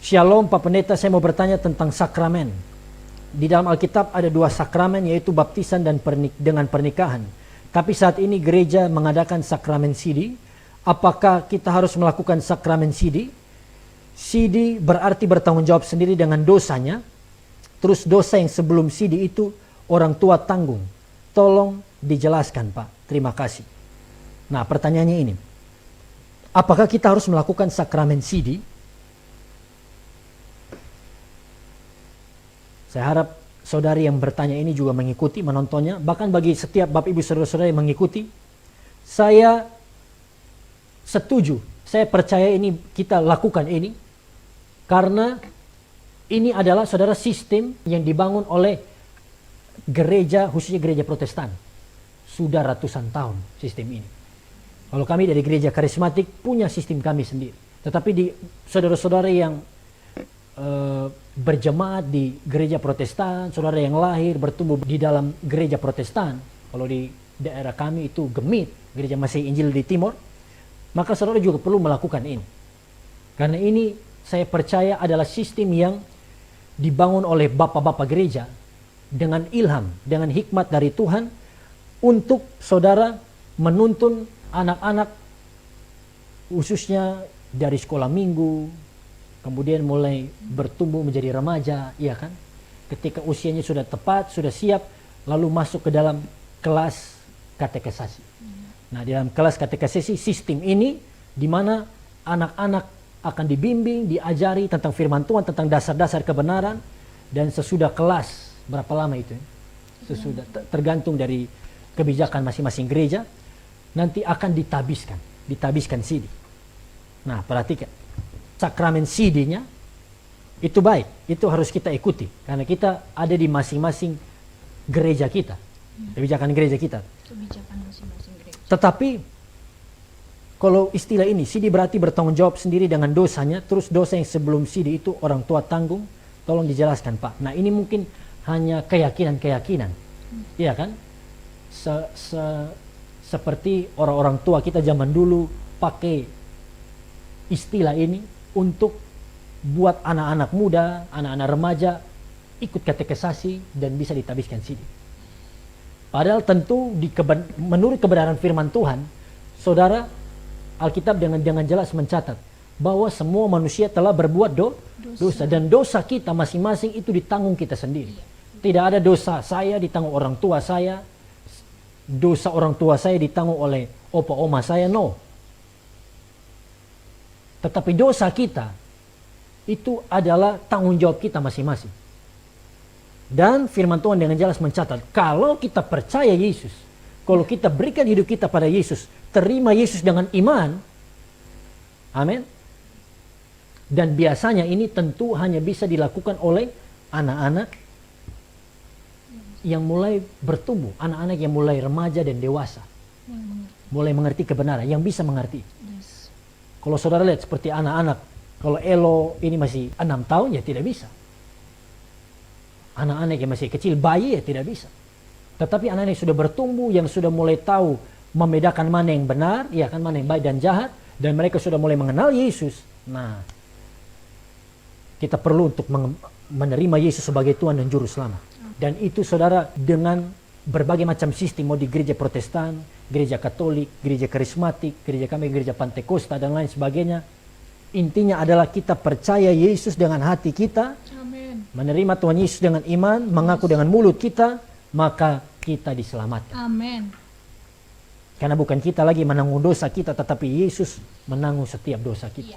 Shalom Pak Pendeta, saya mau bertanya tentang sakramen. Di dalam Alkitab ada 2 sakramen, yaitu baptisan dan dengan pernikahan. Tapi saat ini gereja mengadakan sakramen sidi. Apakah kita harus melakukan sakramen sidi? Sidi berarti bertanggung jawab sendiri dengan dosanya. Terus dosa yang sebelum sidi itu orang tua tanggung. Tolong dijelaskan Pak, terima kasih. Nah pertanyaannya ini, apakah kita harus melakukan sakramen sidi? Saya harap saudari yang bertanya ini juga mengikuti, menontonnya. Bahkan bagi setiap Bapak Ibu Saudara-saudara yang mengikuti, saya setuju, saya percaya ini kita lakukan ini. Karena ini adalah saudara sistem yang dibangun oleh gereja, khususnya gereja Protestan. Sudah ratusan tahun sistem ini. Kalau kami dari gereja karismatik punya sistem kami sendiri. Tetapi di saudara-saudara yang berjemaat di gereja Protestan, saudara yang lahir bertumbuh di dalam gereja Protestan, kalau di daerah kami itu Gemit, gereja Masih Injil di Timur, maka saudara juga perlu melakukan ini. Karena ini saya percaya adalah sistem yang dibangun oleh bapak-bapak gereja dengan ilham, dengan hikmat dari Tuhan untuk saudara menuntun anak-anak khususnya dari sekolah minggu, kemudian mulai bertumbuh menjadi remaja, iya kan? Ketika usianya sudah tepat, sudah siap, lalu masuk ke dalam kelas katekesasi. Nah, di dalam kelas katekesasi sistem ini di mana anak-anak akan dibimbing, diajari tentang firman Tuhan, tentang dasar-dasar kebenaran, dan sesudah kelas berapa lama itu? Sesudah tergantung dari kebijakan masing-masing gereja, nanti akan ditabiskan sidi. Nah, perhatikan. Sakramen sidinya itu baik, itu harus kita ikuti karena kita ada di masing-masing gereja kita, kebijakan gereja kita. Kebijakan masing-masing gereja. Tetapi kalau istilah ini sidi berarti bertanggung jawab sendiri dengan dosanya, terus dosa yang sebelum sidi itu orang tua tanggung. Tolong dijelaskan Pak. Nah ini mungkin hanya keyakinan, iya kan? Seperti orang-orang tua kita zaman dulu pakai istilah ini untuk buat anak-anak muda, anak-anak remaja ikut katekesasi dan bisa ditabiskan sidi. Padahal tentu menurut kebenaran firman Tuhan, saudara, Alkitab dengan jelas mencatat bahwa semua manusia telah berbuat dosa dan dosa kita masing-masing itu ditanggung kita sendiri. Tidak ada dosa saya ditanggung orang tua saya, dosa orang tua saya ditanggung oleh opa oma saya, no. Tetapi dosa kita itu adalah tanggung jawab kita masing-masing. Dan firman Tuhan dengan jelas mencatat, kalau kita percaya Yesus, kalau kita berikan hidup kita pada Yesus, terima Yesus dengan iman, amin. Dan biasanya ini tentu hanya bisa dilakukan oleh anak-anak yang mulai bertumbuh, anak-anak yang mulai remaja dan dewasa, mulai mengerti kebenaran, yang bisa mengerti. Kalau saudara lihat seperti anak-anak, kalau Elo ini masih 6 tahun ya tidak bisa. Anak-anak yang masih kecil, bayi ya tidak bisa. Tetapi anak-anak yang sudah bertumbuh, yang sudah mulai tahu membedakan mana yang benar, ya kan, mana yang baik dan jahat, dan mereka sudah mulai mengenal Yesus. Nah, kita perlu untuk menerima Yesus sebagai Tuhan dan Juru Selamat. Dan itu saudara dengan berbagai macam sistem, mau di gereja Protestan, gereja Katolik, gereja Karismatik, gereja kami, gereja Pantekosta dan lain sebagainya. Intinya adalah kita percaya Yesus dengan hati kita, Amin. Menerima Tuhan Yesus dengan iman, mengaku dengan mulut kita, maka kita diselamatkan. Amin. Karena bukan kita lagi menanggung dosa kita, tetapi Yesus menanggung setiap dosa kita.